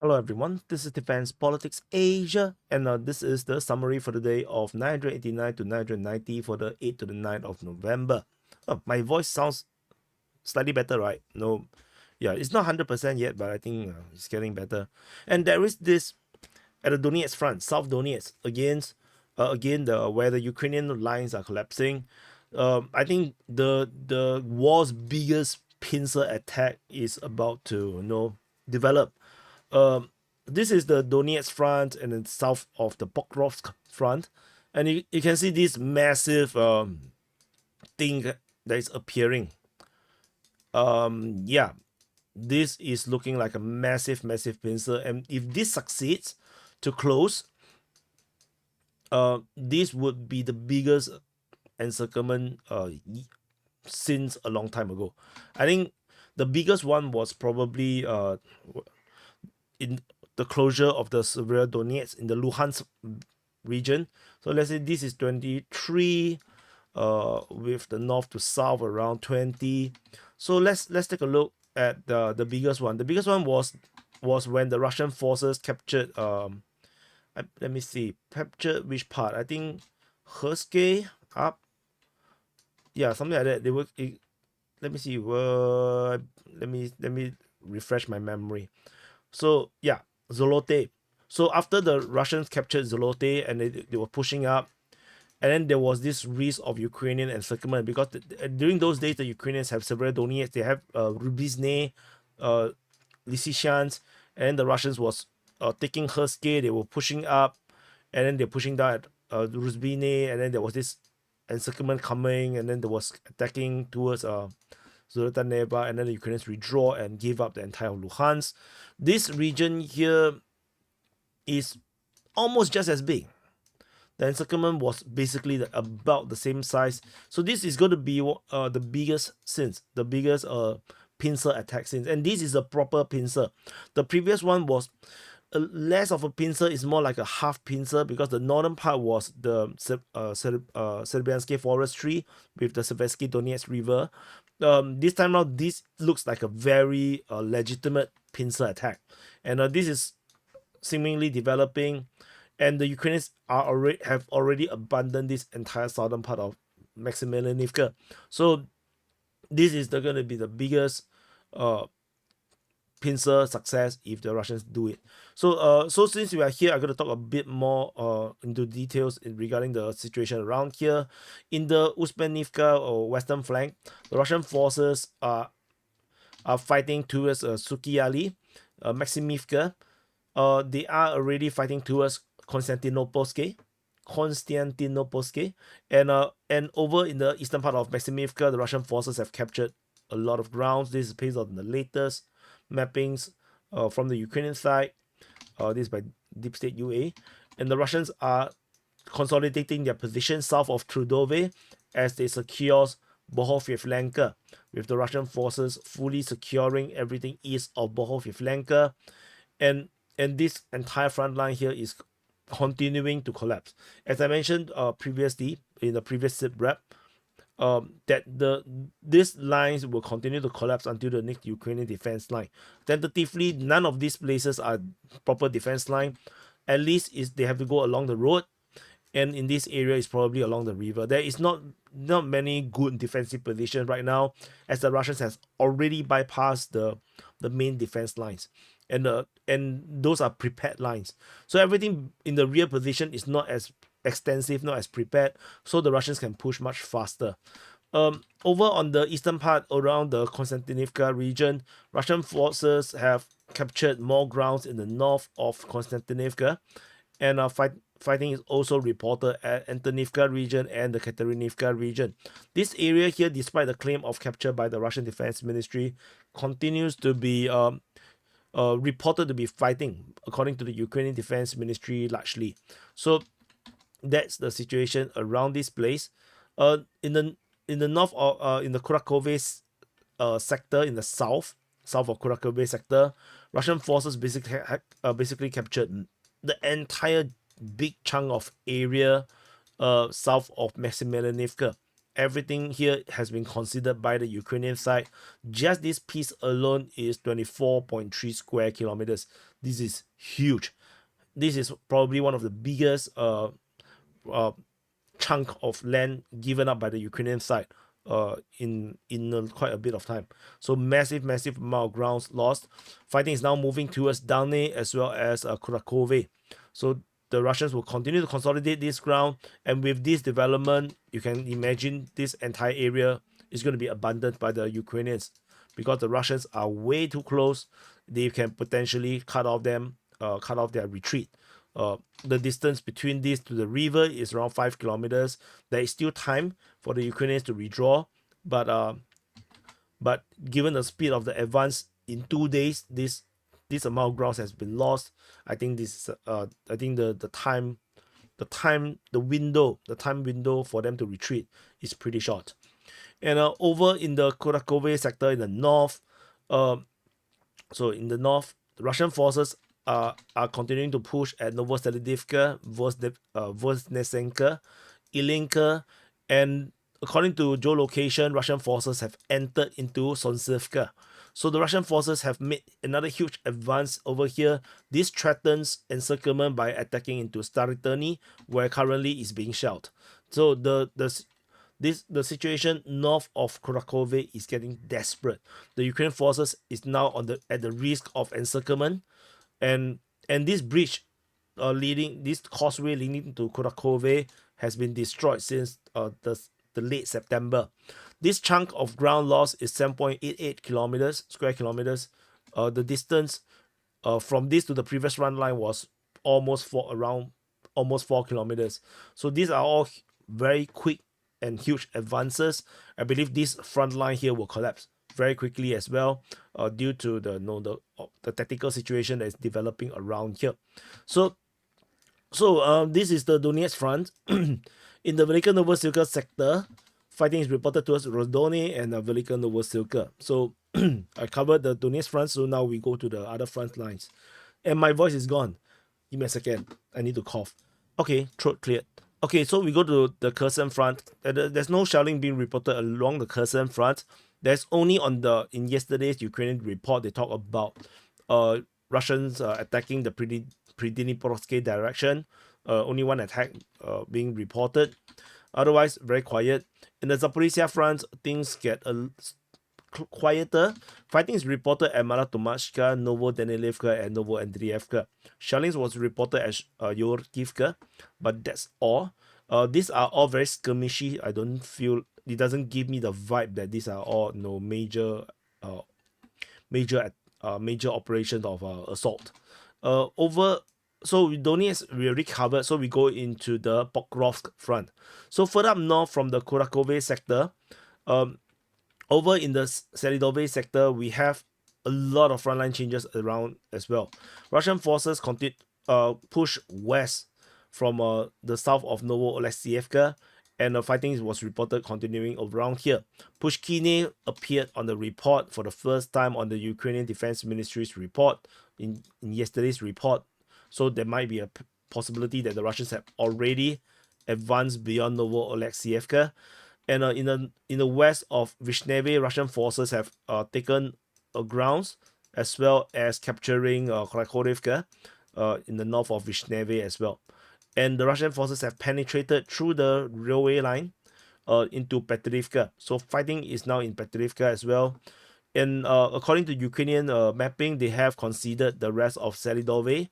Hello everyone, this is Defense Politics Asia, and this is the summary for the day of 989 to 990 for the 8th to the 9th of November. Oh, my voice sounds slightly better, right? No, yeah, it's not 100% yet, but I think it's getting better. And there is this at the Donetsk front, South Donetsk, again where the Ukrainian lines are collapsing. I think the war's biggest pincer attack is about to develop. um, this is the Donetsk front and then south of the Pokrovsk front, and you can see this massive thing that is appearing. Yeah, this is looking like a massive pincer, and if this succeeds to close, this would be the biggest encirclement since a long time ago. I think the biggest one was probably in the closure of the Severodonetsk in the Luhansk region. So let's say this is 23, with the north to south around 20. So let's take a look at the biggest one. The biggest one was when the Russian forces captured let me see, captured which part? I think Kursk up. Yeah, something like that. They were let me see. Let me refresh my memory. So yeah, Zolote. So after the Russians captured Zolote and they were pushing up, and then there was this risk of Ukrainian encirclement because during those days the Ukrainians have several Donetsk, they have Rubizne, Lysychansk, and the Russians was taking Kursk. They were pushing up, and then they're pushing down at Rubizne, and then there was this encirclement coming, and then there was attacking towards Zolotaneva, and then the Ukrainians withdraw and give up the entire Luhansk. This region here is almost just as big. The encirclement was basically about the same size. So this is going to be the biggest since, the biggest pincer attack since. And this is a proper pincer. The previous one was less of a pincer, is more like a half pincer, because the northern part was the Serbiansky forestry with the Seversky Donetsk River. This time around, this looks like a very legitimate pincer attack, and this is seemingly developing, and the Ukrainians have already abandoned this entire southern part of Maximilianivka. So this is going to be the biggest pincer success if the Russians do it. So since we are here, I'm going to talk a bit more into details regarding the situation around here. In the Uspenivka or western flank, the Russian forces are fighting towards Sukiali, Maximivka. They are already fighting towards Konstantinopolsk, and over in the eastern part of Maximivka, the Russian forces have captured a lot of grounds. This is based on the latest mappings from the Ukrainian side. This is by Deep State UA, and the Russians are consolidating their position south of Trudove as they secure Bohov-Yevlenka, with the Russian forces fully securing everything east of Bohov-Yevlenka, and this entire front line here is continuing to collapse. As I mentioned previously in the previous SITREP, that these lines will continue to collapse until the next Ukrainian defense line. Tentatively, none of these places are proper defense line. At least they have to go along the road, and in this area is probably along the river. There is not many good defensive positions right now, as the Russians has already bypassed the main defense lines, and those are prepared lines. So everything in the rear position is not as extensive, not as prepared, so the Russians can push much faster. Over on the eastern part around the Konstantinivka region, Russian forces have captured more grounds in the north of Konstantinivka, and fighting is also reported at Antonivka region and the Katerinivka region. This area here, despite the claim of capture by the Russian Defense Ministry, continues to be reported to be fighting, according to the Ukrainian Defense Ministry, largely. So that's the situation around this place. In the north of in the Kurakovets sector, in the south of Kurakovets sector, Russian forces basically captured the entire big chunk of area south of Maximilianivka. Everything here has been considered by the Ukrainian side. Just this piece alone is 24.3 square kilometers. This is huge. This is probably one of the biggest chunk of land given up by the Ukrainian side in quite a bit of time. So massive amount of grounds lost. Fighting is now moving towards Donetsk as well as Kharkiv. So the Russians will continue to consolidate this ground, and with this development, you can imagine this entire area is going to be abandoned by the Ukrainians because the Russians are way too close. They can potentially cut off their retreat. The distance between this to the river is around 5 kilometers. There is still time for the Ukrainians to withdraw, but given the speed of the advance in 2 days, this amount of ground has been lost. I think the time window for them to retreat is pretty short. And over in the Kharkiv sector in the north, so in the north, the Russian forces are continuing to push at Novoselidivka, Voznesenka, Ilinka, and according to geolocation, Russian forces have entered into Sonsivka. So the Russian forces have made another huge advance over here. This threatens encirclement by attacking into Staritani, where currently is being shelled. So the situation north of Kharkiv is getting desperate. The Ukrainian forces is now at the risk of encirclement, and this bridge this causeway leading to Kharkiv has been destroyed since the late September. This chunk of ground loss is 7.88 square kilometers. The distance from this to the previous run line was almost 4 kilometers. So these are all very quick and huge advances. I believe this front line here will collapse very quickly as well, due to the tactical situation that is developing around here. So this is the Donetsk front. In the Velika Novosilka sector, fighting is reported towards Rodony and Velika Novosilka. So I covered the Donetsk front, so now we go to the other front lines. And my voice is gone. Give me a second. I need to cough. Okay, throat cleared. Okay, so we go to the Kherson front. There's no shelling being reported along the Kherson front. There's only in yesterday's Ukrainian report, they talk about Russians attacking the Pridniprovsk direction. Only one attack being reported. Otherwise, very quiet. In the Zaporizhzhia front, things get quieter. Fighting is reported at Malatomashka, Novodanilivka, and Novoandrievka. Shelling was reported at Yorkivka, but that's all. These are all very skirmishy. It doesn't give me the vibe that these are all major operations of assault. So Donetsk we already covered, so we go into the Pokrovsk front. So further up north from the Kharkiv sector, over in the Selydove sector, we have a lot of frontline changes around as well. Russian forces push west from the south of Novoalexeyevka, and the fighting was reported continuing around here. Pushkine appeared on the report for the first time on the Ukrainian Defense Ministry's report in yesterday's report. So there might be a possibility that the Russians have already advanced beyond Novoalexeyevka. And in the west of Vishneve, Russian forces have taken grounds as well as capturing Kharkivka in the north of Vishneve as well. And the Russian forces have penetrated through the railway line into Petrivka. So fighting is now in Petrivka as well. And according to Ukrainian mapping, they have conceded the rest of Selydove.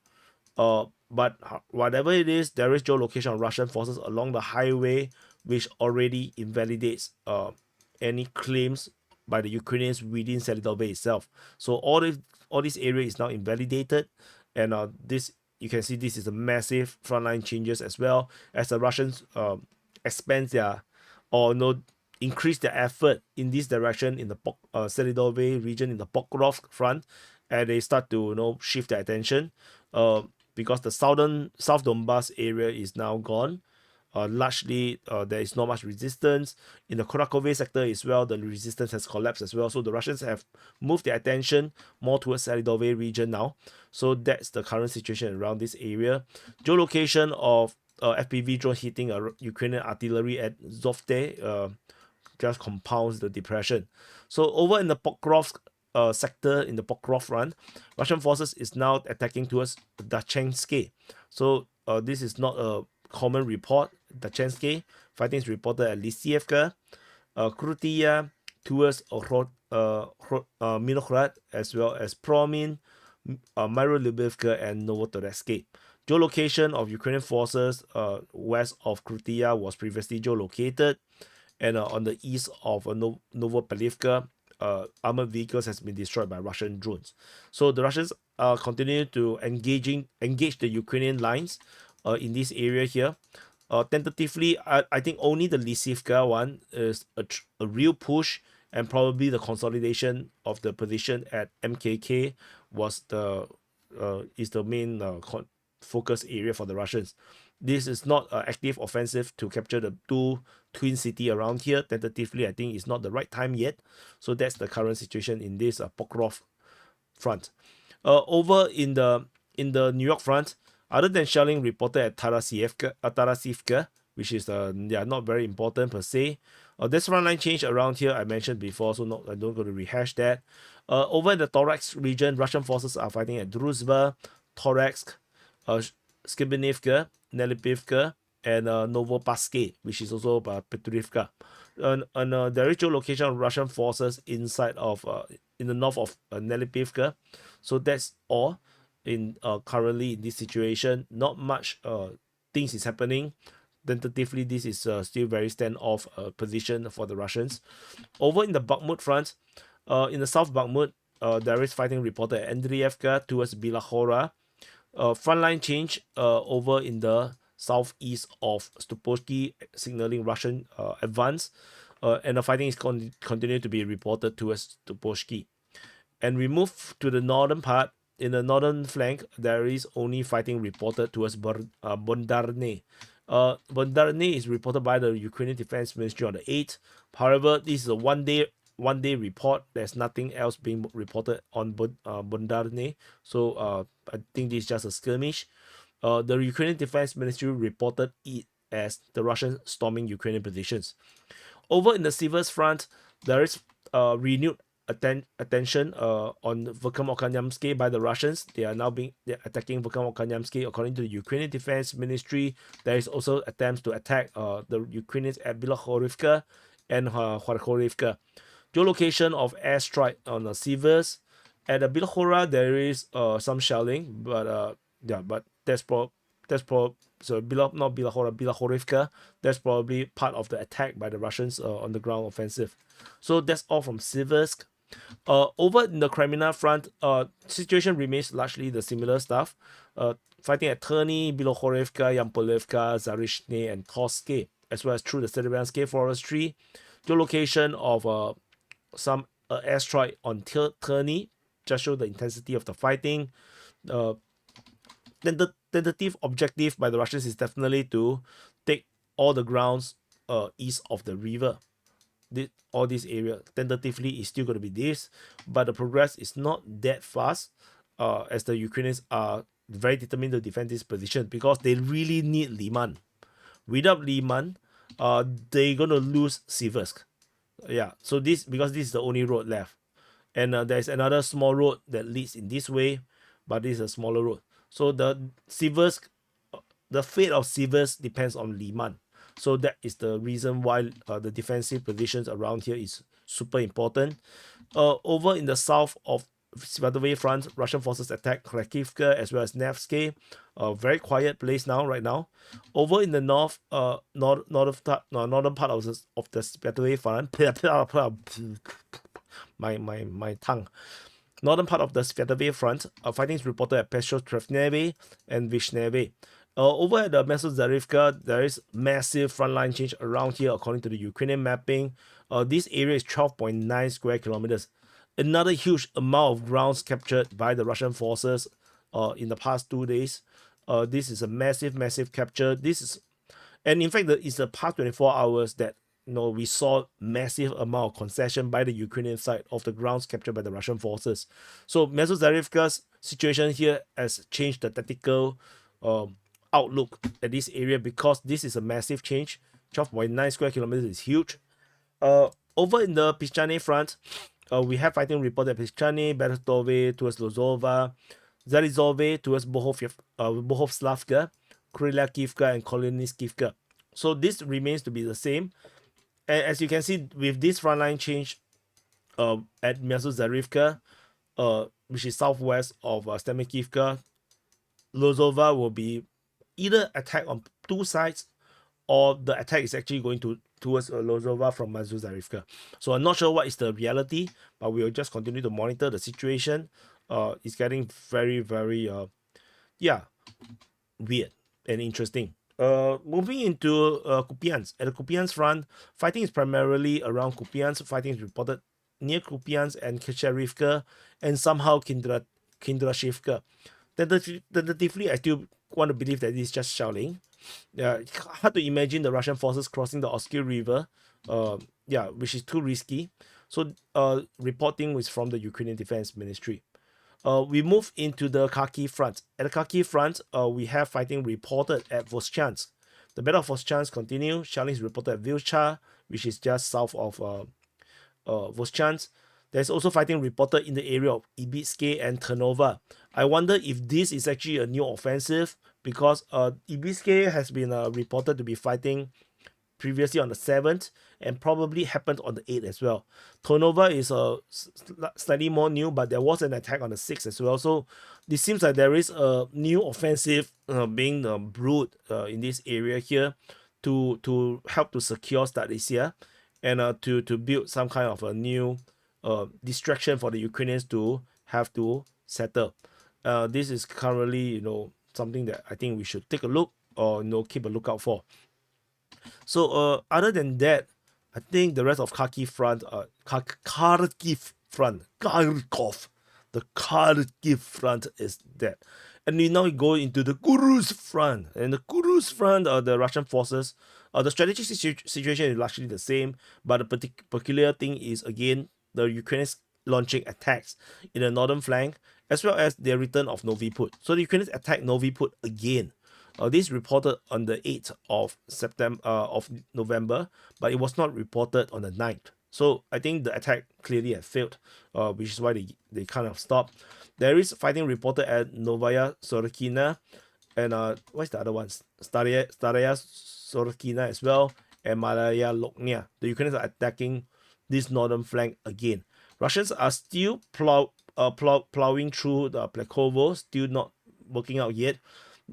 But whatever it is, there is geolocation of Russian forces along the highway, which already invalidates any claims by the Ukrainians within Selydove itself. So all this area is now invalidated, and this you can see this is a massive frontline changes as well as the Russians expand increase their effort in this direction in the Selydove region in the Pokrovsk front, and they start to shift their attention because the South Donbass area is now gone. Largely, there is not much resistance. In the Kharkiv sector as well, the resistance has collapsed as well. So the Russians have moved their attention more towards Selydove region now. So that's the current situation around this area. Geolocation of FPV drone hitting Ukrainian artillery at Zovte just compounds the depression. So over in the Pokrovsk sector in the Pokrovsk front, Russian forces is now attacking towards Donetsk. So this is not a common report. Donetsk fighting is reported at Lisievka, Krutia, towards Minograd, as well as Promin, Myrolubivka, and Novotoretsk. Geolocation of Ukrainian forces west of Krutia was previously geolocated, and on the east of Novopalivka, armored vehicles has been destroyed by Russian drones. So the Russians continue to engage the Ukrainian lines in this area here. Tentatively, I think only the Lysivka one is a real push, and probably the consolidation of the position at MKK was is the main focus area for the Russians. This is not an active offensive to capture the two twin city around here. Tentatively, I think it's not the right time yet. So that's the current situation in this Pokrovsk front. Over in the New York front, other than shelling reported at Tarasivka, which is not very important per se. This front line change around here I mentioned before, so I don't go to rehash that. Over in the Toretsk region, Russian forces are fighting at Druzhba, Toretsk, Skibinivka, Nelipivka, and Novopaske, which is also Petrivka. And there is geolocation of Russian forces inside of in the north of Nelipivka. So that's all in currently in this situation. Not much things is happening. Tentatively, this is still very standoff position for the Russians. Over in the Bakhmut front, in the south Bakhmut, there is fighting reported at Andrievka towards Bilahora. Frontline change over in the southeast of Stupovsky, signaling Russian advance, and the fighting is continue to be reported towards Stupovsky. And we move to the northern part. In the northern flank, there is only fighting reported towards Bondarne. Bondarne is reported by the Ukrainian Defense Ministry on the 8th. However, this is a one-day report. There's nothing else being reported on Bondarne. So I think this is just a skirmish. The Ukrainian Defense Ministry reported it as the Russians storming Ukrainian positions. Over in the Sivers front, there is renewed attention on Verkhovno-Okanyamsky by the Russians. They are now attacking Verkhovno-Okanyamsky. According to the Ukrainian Defense Ministry, there is also attempts to attack the Ukrainians at Bilohorivka and Kharkivka. Geolocation of airstrike on the Sivers. At the Bilohora, there is some shelling, but Bilahorivka, that's probably part of the attack by the Russians on the ground offensive. So that's all from Siversk. Over in the Crimea front, situation remains largely the similar stuff. Fighting at Terny, Bilohorivka, Yampolivka, Zarishny, and Torsk, as well as through the Serebiansky forestry. Geolocation of some airstrike on Terny just show the intensity of the fighting. Then the tentative objective by the Russians is definitely to take all the grounds east of the river. All this area tentatively is still going to be this, but the progress is not that fast as the Ukrainians are very determined to defend this position because they really need Lyman. Without Lyman, they're going to lose Siversk. Yeah, so because this is the only road left, and there's another small road that leads in this way, but this is a smaller road. So the fate of Siversk depends on Lyman. So that is the reason why the defensive positions around here is super important. Over in the south of Sviatove front, Russian forces attack Kharkivka as well as Nevsky. Very quiet place right now. Over in the north, northern part of the Sviatove front, my tongue. Northern part of the Sviatove front, fighting is reported at Peshotrevneve and Vishneve. Over at the Mesozarivka, there is massive frontline change around here according to the Ukrainian mapping. This area is 12.9 square kilometers. Another huge amount of grounds captured by the Russian forces in the past 2 days. This is a massive capture. And in fact, it's the past 24 hours that we saw massive amount of concession by the Ukrainian side of the grounds captured by the Russian forces. So Mesozarivka's situation here has changed the tactical outlook at this area because this is a massive change. 12.9 square kilometers is huge. Over in the Pischane front, we have fighting report at Pischane, Berestove towards Lozova, Zaporizhzhia towards Bohovslavka, Krylyakivka, and Koloniskivka. So this remains to be the same. And as you can see, with this frontline change at Myasuzarivka, which is southwest of Stemikivka, Lozova will be either attack on two sides, or the attack is actually going towards Lozova from Myasuzarivka. So I'm not sure what is the reality, but we will just continue to monitor the situation. It's getting very, very weird and interesting. Moving into Kupiansk. At the Kupiansk front, fighting is primarily around Kupiansk. Fighting is reported near Kupiansk and Kesherivka, and somehow Kindrashivka. Tentatively, I still want to believe that it's just shelling. It's hard to imagine the Russian forces crossing the Oskil River, which is too risky. So, reporting was from the Ukrainian Defense Ministry. We move into the Kharkiv front. At the Kharkiv front, we have fighting reported at Voschansk. The Battle of Voschansk continues. Shelling is reported at Vilcha, which is just south of Voschansk. There's also fighting reported in the area of Ibitske and Ternova. I wonder if this is actually a new offensive, because Ibitske has been reported to be fighting previously on the 7th, and probably happened on the 8th as well. Ternova is slightly more new, but there was an attack on the 6th as well. So this seems like there is a new offensive being brewed in this area here to help to secure Zaporizhzhia, and to build some kind of a new distraction for the Ukrainians to have to settle. This is currently, something that I think we should take a look, or keep a lookout for. So other than that, I think the rest of Kharkiv front, Kharkiv front, the Kharkiv front is that. And we now go into the Kursk front. And the Kursk front, the Russian forces, the strategic situation is largely the same, but the peculiar thing is, again, the Ukrainians launching attacks in the northern flank, as well as their return of Novi Put. So the Ukrainians attacked Novi Put again. This reported on the 8th of November, but it was not reported on the 9th. So I think the attack clearly had failed, which is why they kind of stopped. There is fighting reported at Novaya Sorokina, and what's the other ones? Staraya Sorokina as well, and Malaya Loknia. The Ukrainians are attacking this northern flank again. Russians are still plowing through the Plekovo, still not working out yet.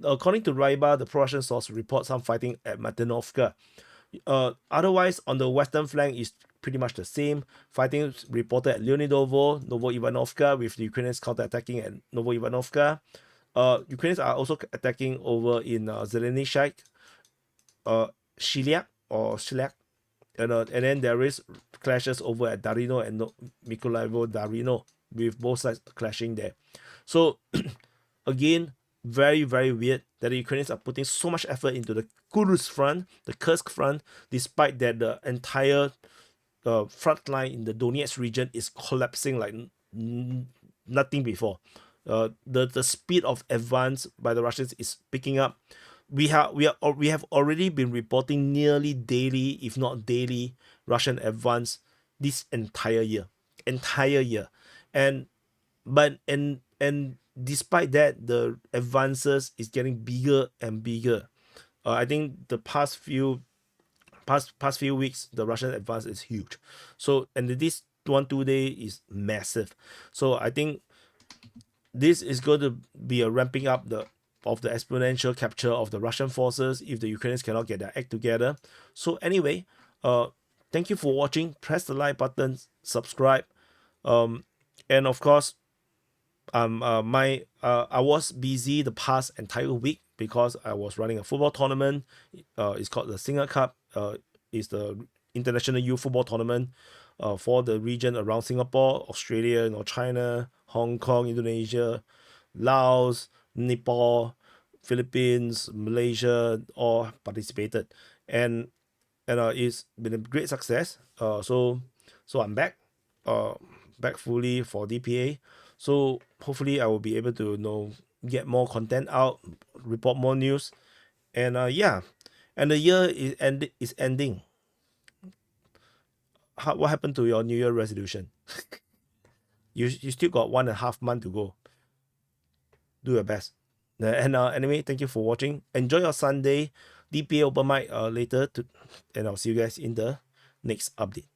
According to Ryba, the pro-Russian source reports some fighting at Matanovka. Otherwise, on the western flank is pretty much the same. Fighting reported at Leonidovo, Novo-Ivanovka, with the Ukrainians counter-attacking at Novo-Ivanovka. Ukrainians are also attacking over in Zelenishchik, Shilyak, and then there is clashes over at Darino and Mykolaivo Darino, with both sides clashing there. So again, very, very weird that the Ukrainians are putting so much effort into the Kursk front, the Kursk front, despite that the entire front line in the Donetsk region is collapsing like nothing before. The speed of advance by the Russians is picking up. We have already been reporting nearly daily, if not daily, Russian advance this entire year, and despite that, the advances is getting bigger and bigger. I think the past few weeks, the Russian advance is huge. So, and this 1-2 day is massive. So I think this is going to be a ramping up of the exponential capture of the Russian forces if the Ukrainians cannot get their act together. So anyway, thank you for watching. Press the like button, subscribe, and of course, I was busy the past entire week because I was running a football tournament. It's called the Singer Cup. It's the international youth football tournament for the region around Singapore, Australia, China, Hong Kong, Indonesia, Laos, Nepal, Philippines, Malaysia, all participated, and it's been a great success. So I'm back, back fully for DPA. So hopefully I will be able to get more content out, report more news, and and the year is ending. what happened to your New Year resolution? You still got 1.5 months to go. Do your best. And anyway, thank you for watching. Enjoy your Sunday. DPA open mic later, and I'll see you guys in the next update.